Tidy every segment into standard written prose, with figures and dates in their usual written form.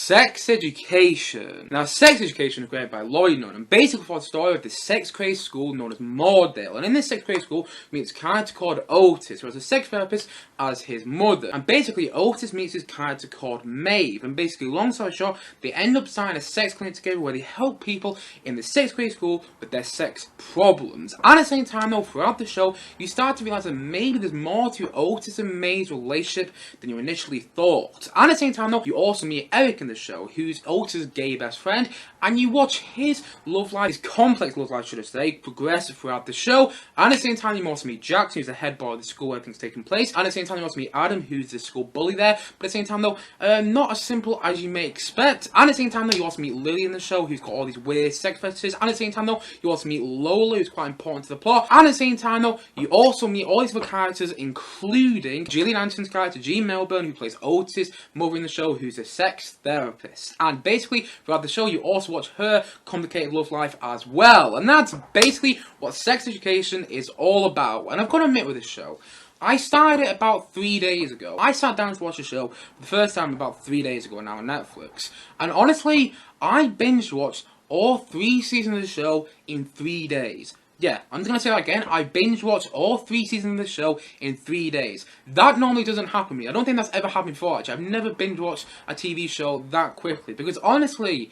Sex Education. Now, Sex Education is created by Laurie Nunn, and basically for the story of the sex-crazed school known as Moordale. And in this sex-crazed school, we meet a character called Otis, who has a sex therapist as his mother. And basically, Otis meets his character called Maeve. And basically, long story short, they end up starting a sex clinic together where they help people in the sex-crazed school with their sex problems. And at the same time, though, throughout the show, you start to realise that maybe there's more to Otis and Maeve's relationship than you initially thought. And at the same time, though, you also meet Eric in the show, who's Otis' gay best friend, and you watch his love life, his complex love life, should I say, progress throughout the show. And at the same time, you also meet Jackson, who's the head boy of the school where everything's taking place. And at the same time, you also meet Adam, who's the school bully there. But at the same time, though, not as simple as you may expect. And at the same time, though, you also meet Lily in the show, who's got all these weird sex fetishes. And at the same time, though, you also meet Lola, who's quite important to the plot. And at the same time, though, you also meet all these other characters, including Gillian Anderson's character, G. Milburn, who plays Otis' mother in the show, who's a sex therapist. And basically, throughout the show, you also watch her complicated love life as well. And that's basically what Sex Education is all about. And I've got to admit with this show, I started it about 3 days ago. I sat down to watch the show for the first time about 3 days ago now on Netflix. And honestly, I binge watched all 3 seasons of the show in 3 days. Yeah, I'm just going to say that again. I binge watched all 3 seasons of the show in 3 days. That normally doesn't happen to me. I don't think that's ever happened before, actually. I've never binge watched a TV show that quickly. Because honestly,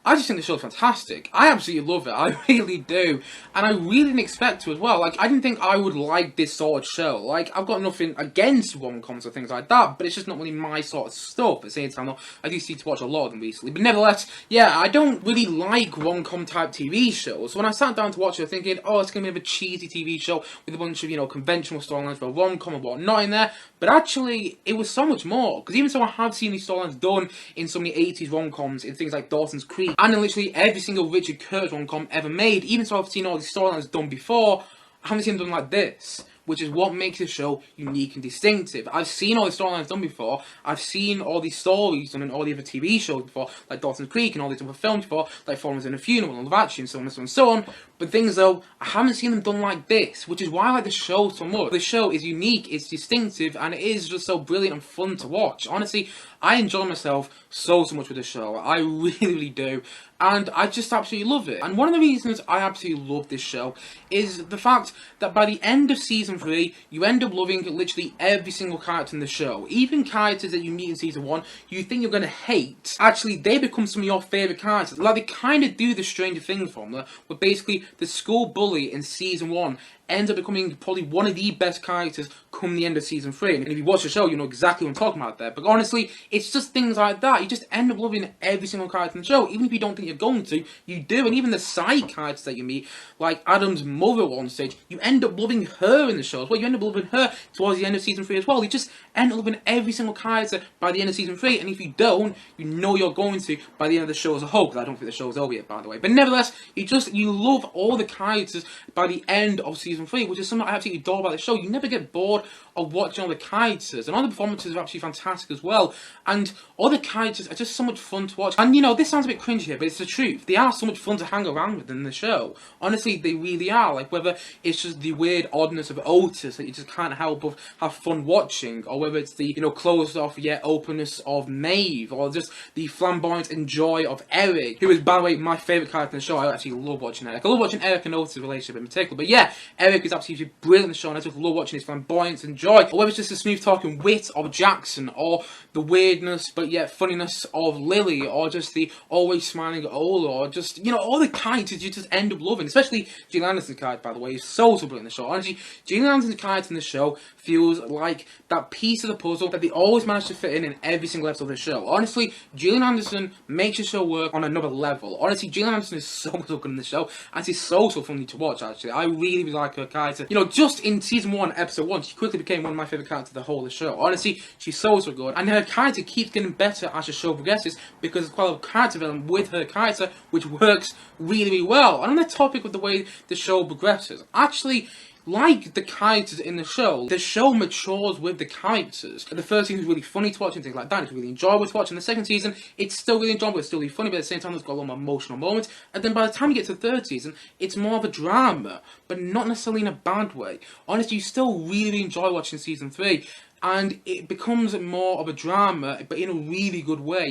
I just think the show's fantastic. I absolutely love it. I really do. And I really didn't expect to as well. Like, I didn't think I would like this sort of show. Like, I've got nothing against rom-coms or things like that, but it's just not really my sort of stuff. At the same time, though, I do seem to watch a lot of them recently. But nevertheless, yeah, I don't really like rom-com type TV shows. So when I sat down to watch it, thinking, oh, it's going to be a cheesy TV show with a bunch of, you know, conventional storylines for a rom-com and whatnot in there. But actually, it was so much more. Because even so I have seen these storylines done in so many 80s rom-coms, in things like Dawson's Creek, and in literally every single Richard Curtis rom-com ever made, even so I've seen all these storylines done before, I haven't seen them done like this, which is what makes the show unique and distinctive. I've seen all the storylines done before, I've seen all these stories done in all the other TV shows before, like Dawson's Creek and all these other films before, like Foreigners in a Funeral and Love Actually and so on and so on and so on. But things though, I haven't seen them done like this, which is why I like the show so much. The show is unique, it's distinctive, and it is just so brilliant and fun to watch. Honestly, I enjoy myself so much with the show. I really do. And I just absolutely love it. And one of the reasons I absolutely love this show is the fact that by the end of Season 3, you end up loving literally every single character in the show. Even characters that you meet in Season 1, you think you're going to hate. Actually, they become some of your favourite characters. Like, they kind of do the Stranger Things formula, where basically the school bully in Season 1 ends up becoming probably one of the best characters come the end of Season 3. And if you watch the show, you know exactly what I'm talking about there. But honestly, it's just things like that. You just end up loving every single character in the show. Even if you don't think you're going to, you do. And even the side characters that you meet, like Adam's mother at one stage, you end up loving her in the show as well. You end up loving her towards the end of Season 3 as well. You just end up loving every single character by the end of Season 3. And if you don't, you know you're going to by the end of the show as a whole. Because I don't think the show's over yet, by the way. But nevertheless, you love all the characters by the end of Season 3, which is something I absolutely adore about the show. You never get bored of watching all the characters, and all the performances are absolutely fantastic as well, and all the characters are just so much fun to watch. And you know, this sounds a bit cringy here, but it's the truth. They are so much fun to hang around with in the show. Honestly, they really are. Like, whether it's just the weird oddness of Otis that you just can't help but have fun watching, or whether it's the, you know, closed off yet openness of Maeve, or just the flamboyant and joy of Eric, who is, by the way, my favourite character in the show. I actually love watching Eric. I love watching Eric and Otis' relationship in particular, but yeah, Eric is absolutely brilliant in the show, and I just love watching his flamboyance and joy, or whether it's just the smooth talking wit of Jackson, or the weirdness but yet funniness of Lily, or just the always smiling Ola, or just, you know, all the characters you just end up loving, especially Gillian Anderson's character, by the way, is so brilliant in the show. Honestly, Gillian Anderson's character in the show feels like that piece of the puzzle that they always manage to fit in every single episode of the show. Honestly, Gillian Anderson makes the show work on another level. Honestly, Gillian Anderson is so good in the show, and she's so funny to watch, actually. I really like her character. You know, just in Season 1, Episode 1, she quickly became one of my favourite characters of the whole of the show. Honestly, she's so good, and her character keeps getting better as the show progresses, because there's quite a lot of character development with her character, which works really well. And on the topic of the way the show progresses, actually, like the characters in the show matures with the characters. The first season is really funny to watch and things like that. It's really enjoyable to watch. And the second season, it's still really enjoyable, it's still really funny, but at the same time, it's got a lot more emotional moments. And then by the time you get to the third season, it's more of a drama, but not necessarily in a bad way. Honestly, you still really enjoy watching Season 3. and it becomes more of a drama, but in a really good way.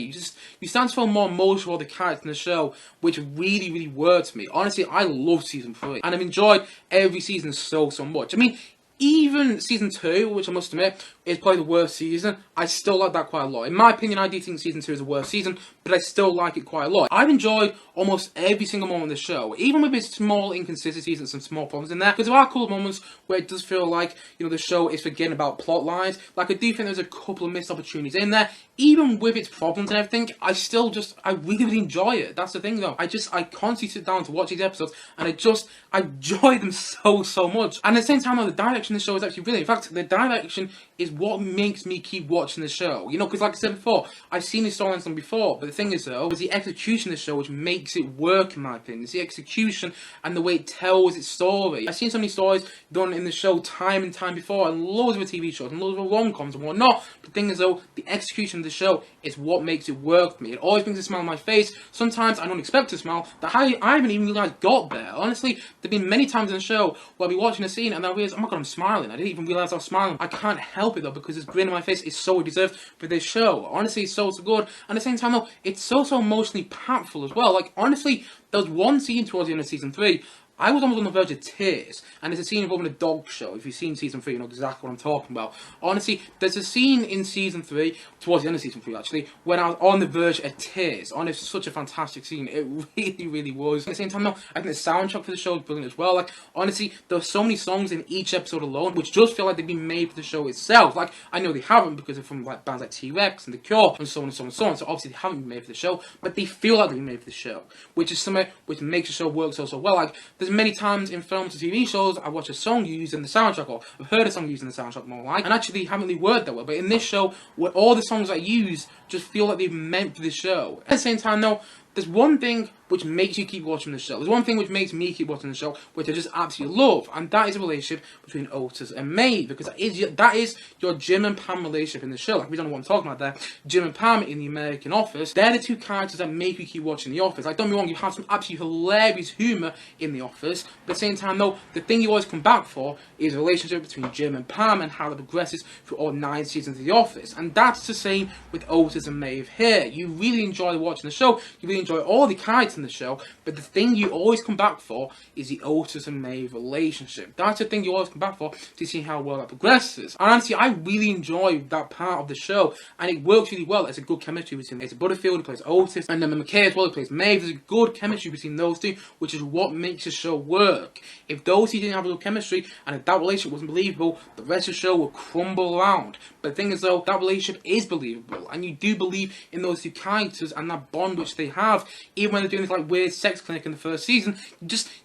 You start to feel more emotional for the characters in the show, which really, really works for me. Honestly, I love season 3, and I've enjoyed every season so much. I mean, even season 2, which I must admit is probably the worst season, I still like that quite a lot. In my opinion, I do think season 2 is the worst season, but I still like it quite a lot. I've enjoyed almost every single moment of the show, even with its small inconsistencies and some small problems in there, because there are a couple of moments where it does feel like, the show is forgetting about plot lines. Like, I do think there's a couple of missed opportunities in there. Even with its problems and everything, I really, really enjoy it. That's the thing, though. I constantly sit down to watch these episodes, and I enjoy them so much. And at the same time, though, the direction of the show is actually brilliant. In fact, the direction is what makes me keep watching the show. Because like I said before, I've seen these storylines done before, but the thing is, though, it's the execution of the show which makes it work, in my opinion. It's the execution and the way it tells its story. I've seen so many stories done in the show time and time before, and loads of TV shows, and loads of rom-coms and whatnot. But the thing is, though, the execution of the show is what makes it work for me. It always brings a smile on my face. Sometimes I don't expect a smile that I haven't even realised got there. Honestly, there have been many times in the show where I'll be watching a scene and I'll realise, oh my god, I'm smiling. I didn't even realise I was smiling. I can't help it, though, because this grin on my face is so deserved for this show. Honestly, it's so good. And at the same time, though, it's so emotionally impactful as well. Like, honestly, there was one scene towards the end of season 3, I was almost on the verge of tears, and there's a scene involving a dog show. If you've seen season 3, you know exactly what I'm talking about. Honestly, there's a scene in season 3, towards the end of season 3 actually, when I was on the verge of tears. Honestly, such a fantastic scene. It really, really was. At the same time, though, I think the soundtrack for the show is brilliant as well. Like, honestly, there are so many songs in each episode alone, which just feel like they've been made for the show itself. Like, I know they haven't, because they're from like bands like T-Rex and The Cure, and so on and so on and so on. So obviously they haven't been made for the show, but they feel like they've been made for the show, which is something which makes the show work so well. Like, there's many times in films and TV shows, I watch a song used in the soundtrack, or I've heard a song used in the soundtrack more like, and actually haven't really worked that well. But in this show, where all the songs I use just feel like they've meant for the show. At the same time, though, there's one thing which makes you keep watching the show. There's one thing which makes me keep watching the show, which I just absolutely love, and that is a relationship between Otis and Maeve, because that is your Jim and Pam relationship in the show. Like, we don't know what I'm talking about there. Jim and Pam in the American Office, they're the two characters that make you keep watching The Office. Like, don't be wrong, you have some absolutely hilarious humour in The Office, but at the same time, though, the thing you always come back for is a relationship between Jim and Pam and how it progresses through all 9 seasons of The Office. And that's the same with Otis and Maeve here. You really enjoy watching the show, you really enjoy all the characters in the show, but the thing you always come back for is the Otis and Maeve relationship. That's the thing you always come back for, to see how well that progresses. And honestly, I really enjoy that part of the show, and it works really well. There's a good chemistry between Butterfield, who plays Otis, and then Mikael as well, who plays Maeve. There's a good chemistry between those two, which is what makes the show work. If those two didn't have a good chemistry, and if that relationship wasn't believable, the rest of the show would crumble around. But the thing is, though, that relationship is believable, and you do believe in those two characters and that bond which they have, even when they're doing this like weird sex clinic in the first season.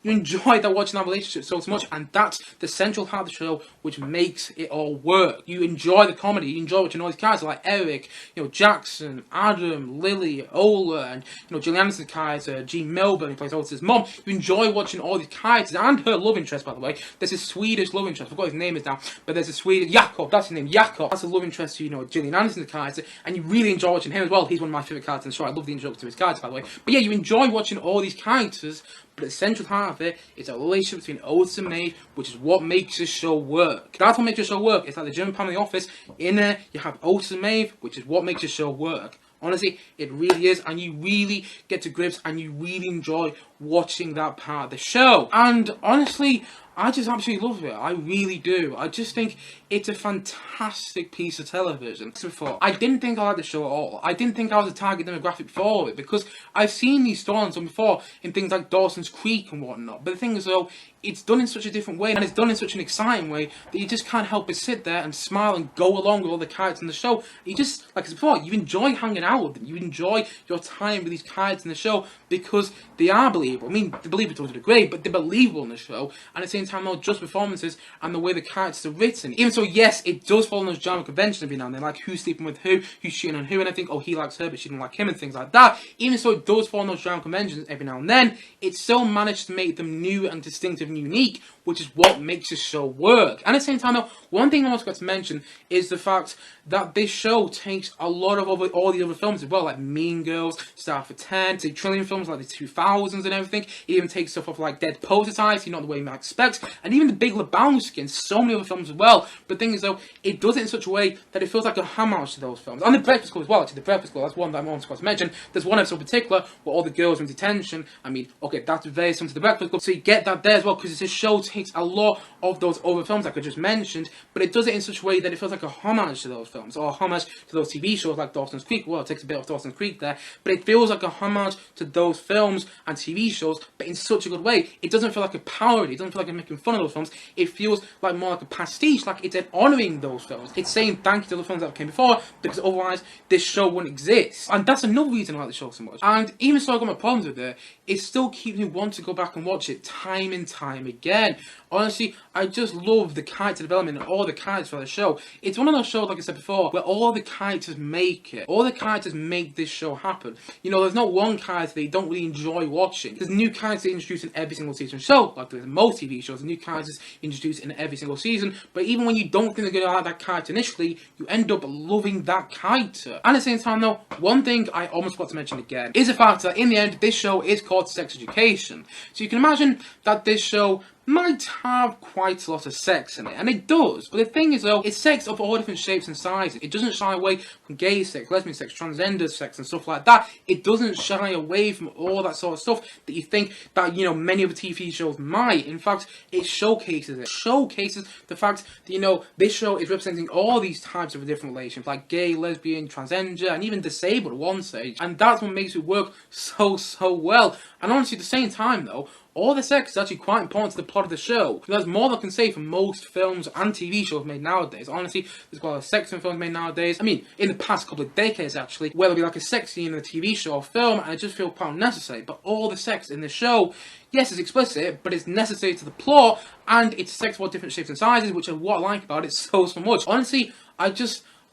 You enjoy that, watching that relationship so much, and that's the central part of the show which makes it all work. You enjoy the comedy, you enjoy watching all these characters like Eric, Jackson, Adam, Lily, Ola, and Gillian Anderson's character, G. Milburn, who plays Otis' mom. You enjoy watching all these characters, and her love interest, by the way. There's a Swedish love interest, I forgot his name is now, but there's a Swedish, Jakob, that's his name, Jakob. That's a love interest to, Gillian Anderson's character, and you really enjoy watching him as well. He's one of my favourite characters in the show. I love the introduction to his character, by the way. But yeah, you enjoy watching all these characters, but the central part of it is a relationship between Otis and Maeve, which is what makes the show work. That's what makes the show work. It's like the German Family Office. In there, you have Otis and Maeve, which is what makes the show work. Honestly, it really is, and you really get to grips, and you really enjoy watching that part of the show. And honestly, I just absolutely love it. I really do. I just think it's a fantastic piece of television. Before, I didn't think I liked the show at all. I didn't think I was a target demographic for it, because I've seen these storylines done before in things like Dawson's Creek and whatnot. But the thing is, though, it's done in such a different way, and it's done in such an exciting way, that you just can't help but sit there and smile and go along with all the characters in the show. You just, like I said before, you enjoy hanging out with them. You enjoy your time with these characters in the show, because they are believable. I mean, they're believable to a degree, but they're believable in the show. And at the same time, not just performances and the way the characters are written. Even so, yes, it does follow those drama conventions every now and then, like who's sleeping with who's cheating on who, and I think, oh, he likes her, but she didn't like him, and things like that. Even so, it does follow those drama conventions every now and then. It still managed to make them new and distinctive and unique, which is what makes the show work. And at the same time, though, one thing I also got to mention is the fact that this show takes a lot of all the other films as well, like Mean Girls, Star for 10, to trillion films like the 2000s and everything. It even takes stuff off like Dead Poet Society, not the way you might expect, and even The Big Lebowski and so many other films as well. But the thing is, though, it does it in such a way that it feels like a homage to those films. And The Breakfast Club as well, actually, The Breakfast Club, that's one that I'm also got to mention. There's one episode in particular where all the girls are in detention. I mean, okay, that's very similar to The Breakfast Club, so you get that there as well, because this show takes a lot of those other films like I just mentioned, but it does it in such a way that it feels like a homage to those films, or a homage to those TV shows like Dawson's Creek. Well, it takes a bit of Dawson's Creek there, but it feels like a homage to those films and TV shows, but in such a good way. It doesn't feel like a parody, it doesn't feel like I'm making fun of those films, it feels like more like a pastiche, like it's honouring those films. It's saying thank you to the films that came before, because otherwise this show wouldn't exist. And that's another reason I like the show so much. And even so I got my problems with it still keeps me wanting to go back and watch it time and time again. Honestly, I just love the character development and all the characters for the show. It's one of those shows, like I said before, where all the characters make it. All the characters make this show happen. You know, there's not one character that you don't really enjoy watching. There's new characters introduced in every single season show, like there's most TV shows, new characters introduced in every single season, but even when you don't think they're going to like that character initially, you end up loving that character. And at the same time though, one thing I almost forgot to mention again is the fact that in the end, this show is called Sex Education. So you can imagine that this show might have quite a lot of sex in it, and it does, but the thing is though, it's sex of all different shapes and sizes. It doesn't shy away from gay sex, lesbian sex, transgender sex and stuff like that. It doesn't shy away from all that sort of stuff that you think that, you know, many other TV shows might. In fact, it showcases it. It showcases the fact that, you know, this show is representing all these types of different relations, like gay, lesbian, transgender, and even disabled at one stage, and that's what makes it work so well. And honestly, at the same time though, all the sex is actually quite important to the plot of the show. There's more than I can say for most films and TV shows made nowadays. Honestly, there's quite a lot of sex in films made nowadays. I mean, in the past couple of decades actually, where there'll be like a sex scene in a TV show or film, and it just feels quite unnecessary. But all the sex in the show, yes, it's explicit, but it's necessary to the plot, and it's sex of all different shapes and sizes, which is what I like about it so much. Honestly,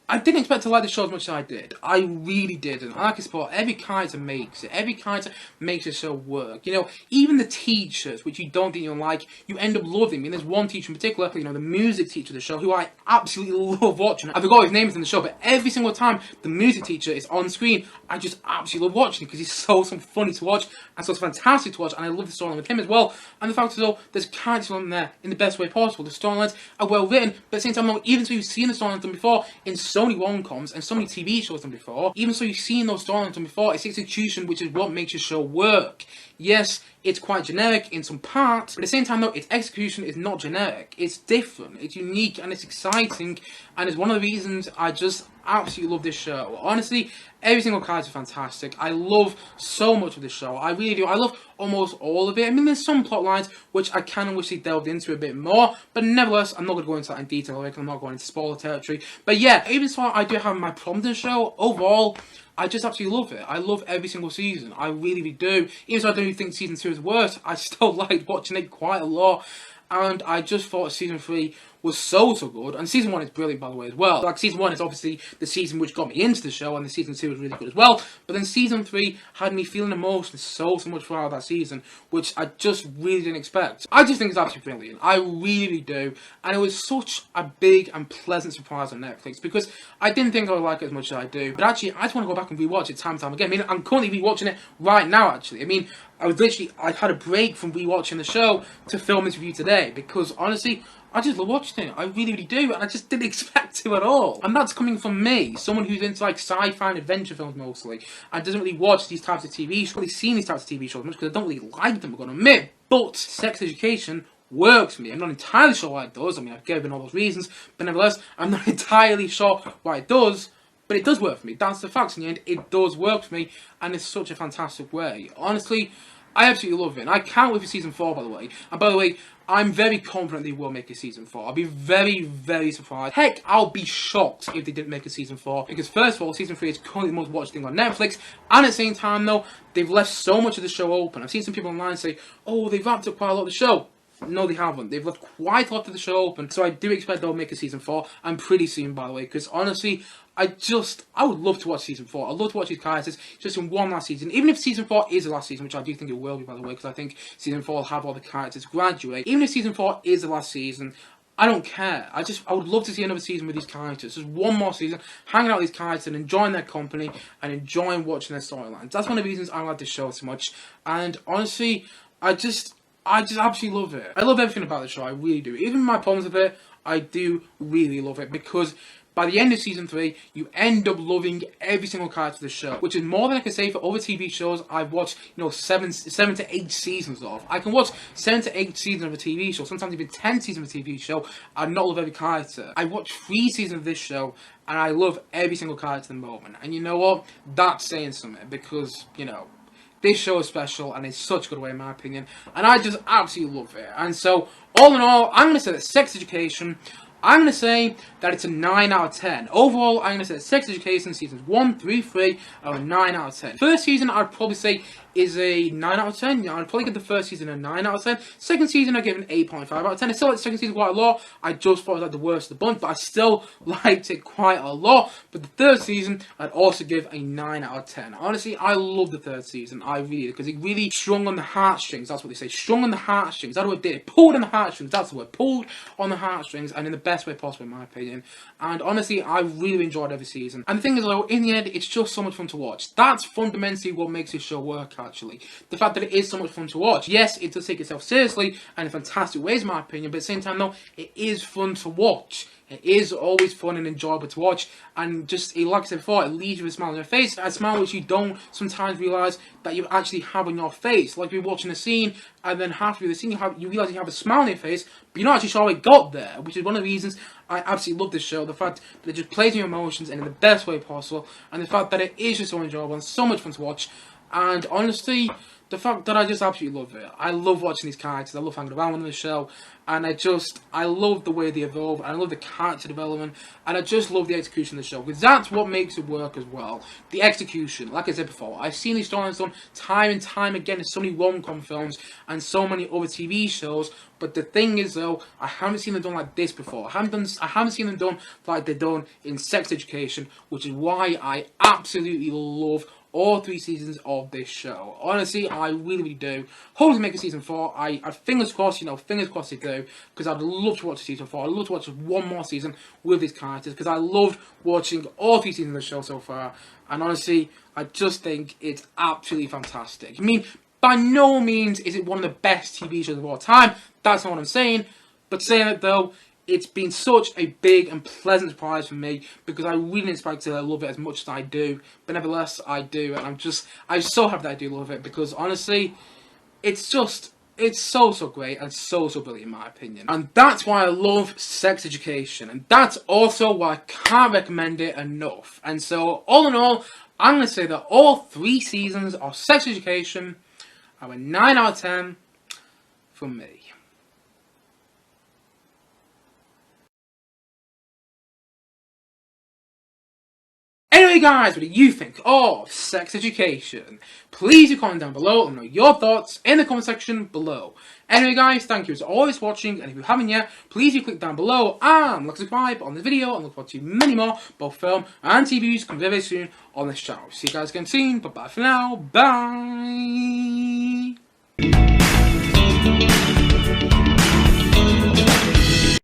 I didn't expect to like the show as much as I did. I really didn't. I like it sport. Every character makes it. Every character makes the show work. You know, even the teachers, which you don't think you'll like, you end up loving. I mean, there's one teacher in particular, you know, the music teacher of the show, who I absolutely love watching. I forgot his name is in the show, but every single time the music teacher is on screen, I just absolutely love watching it, because he's so funny to watch, and so it's fantastic to watch, and I love the storyline with him as well. And the fact is, though, there's characters on there in the best way possible. The storylines are well written, but at the same time, though, even so you've seen the storylines done before in so many rom-coms and so many TV shows done before, even so you've seen those storylines done before, it's execution which is what makes your show work. Yes, it's quite generic in some parts, but at the same time though, its execution is not generic. It's different, it's unique, and it's exciting, and it's one of the reasons I just absolutely love this show. Honestly, every single character is fantastic. I love so much of this show. I really do. I love almost all of it. I mean, there's some plot lines which I kind of wish they delved into a bit more, but nevertheless, I'm not going to go into that in detail, because I'm not going into spoiler territory. But yeah, even so I do have my problems in the show, overall, I just absolutely love it. I love every single season. I really do. Even though I don't think season 2 is worse, I still liked watching it quite a lot. And I just thought season 3 was so good. And season 1 is brilliant, by the way, as well. Like, season 1 is obviously the season which got me into the show, and the season 2 was really good as well. But then season 3 had me feeling emotions so much throughout that season, which I just really didn't expect. I just think it's absolutely brilliant. I really do. And it was such a big and pleasant surprise on Netflix, because I didn't think I would like it as much as I do. But actually, I just want to go back and rewatch it time and time again. I mean, I'm currently rewatching it right now, actually. I mean, I had a break from rewatching the show to film this review today, because honestly, I just love watching it. I really do, and I just didn't expect to at all. And that's coming from me, someone who's into like sci-fi and adventure films mostly, and doesn't really watch these types of TV shows, really seen these types of TV shows much, because I don't really like them, I'm going to admit. But Sex Education works for me. I'm not entirely sure why it does. I mean, I've given all those reasons, but nevertheless, I'm not entirely sure why it does. But it does work for me. That's the facts in the end. It does work for me, and it's such a fantastic way. Honestly, I absolutely love it. And I can't wait for season 4, by the way. And by the way, I'm very confident they will make a season 4. I'll be very surprised. Heck, I'll be shocked if they didn't make a season 4. Because first of all, season 3 is currently the most watched thing on Netflix. And at the same time, though, they've left so much of the show open. I've seen some people online say, oh, they've wrapped up quite a lot of the show. No, they haven't. They've left quite a lot of the show open, so I do expect they'll make a season 4, and pretty soon, by the way, because honestly, I would love to watch season 4. I'd love to watch these characters just in one last season. Even if season 4 is the last season, which I do think it will be, by the way, because I think season 4 will have all the characters graduate. Even if season 4 is the last season, I don't care. I would love to see another season with these characters. Just one more season, hanging out with these characters and enjoying their company and enjoying watching their storylines. That's one of the reasons I like this show so much. And honestly, I just absolutely love it. I love everything about the show, I really do. Even my problems with it, I do really love it, because by the end of season 3, you end up loving every single character of the show, which is more than I can say for other TV shows I've watched, 7 to 8 seasons of. I can watch 7 to 8 seasons of a TV show, sometimes even 10 seasons of a TV show, and not love every character. I watched 3 seasons of this show, and I love every single character at the moment. And you know what? That's saying something, because, this show is special, and in such a good way, in my opinion, and I just absolutely love it. And so, all in all, I'm going to say that Sex Education, I'm going to say that it's a 9 out of 10. Overall, I'm going to say that Sex Education seasons 1 through 3 are a 9 out of 10. First season, I'd probably say is a 9 out of 10. Yeah, I'd probably give the first season a 9 out of 10. Second season, I give an 8.5 out of 10. I still like the second season quite a lot. I just thought it was like the worst of the bunch, but I still liked it quite a lot. But the third season, I'd also give a 9 out of 10. Honestly, I love the third season. I really do, because it really strung on the heartstrings. That's what they say. Strung on the heartstrings. That's what it did. It pulled on the heartstrings. That's the word. Pulled on the heartstrings, and in the best way possible, in my opinion. And honestly, I really enjoyed every season. And the thing is, though, in the end, it's just so much fun to watch. That's fundamentally what makes this show work, actually. The fact that it is so much fun to watch. Yes, it does take itself seriously and in fantastic ways, in my opinion, but at the same time, though, it is fun to watch. It is always fun and enjoyable to watch, and just, like I said before, it leaves you with a smile on your face, a smile which you don't sometimes realise that you actually have on your face. Like you're watching a scene, and then halfway through the scene, you realise you have a smile on your face, but you're not actually sure how it got there, which is one of the reasons I absolutely love this show. The fact that it just plays on your emotions and in the best way possible, and the fact that it is just so enjoyable and so much fun to watch, and honestly, the fact that I just absolutely love it. I love watching these characters, I love hanging around with them in the show, and I love the way they evolve, and I love the character development, and I just love the execution of the show, because that's what makes it work as well. The execution, like I said before, I've seen these storylines done time and time again in so many rom-com films, and so many other TV shows, but the thing is though, I haven't seen them done like this before. I haven't seen them done like they're done in Sex Education, which is why I absolutely love all 3 seasons of this show. Honestly, I really do. Hope to make a season 4. I fingers crossed, fingers crossed they do, because I'd love to watch season 4. I'd love to watch one more season with these characters, because I loved watching all 3 seasons of the show so far, and honestly, I just think it's absolutely fantastic. I mean, by no means is it one of the best TV shows of all time. That's not what I'm saying, but saying it though, it's been such a big and pleasant surprise for me, because I really didn't expect to love it as much as I do, but nevertheless I do, and I'm so happy that I do love it, because honestly, it's so great and so brilliant in my opinion. And that's why I love Sex Education, and that's also why I can't recommend it enough. And so, all in all, I'm going to say that all 3 seasons of Sex Education are a 9 out of 10 from me. Anyway guys, what do you think of Sex Education? Please do comment down below, let me know your thoughts in the comment section below. Anyway guys, thank you as always for watching, and if you haven't yet, please do click down below and like subscribe on this video, and look forward to many more, both film and TV reviews coming very soon on this channel. See you guys again soon, but bye for now, bye!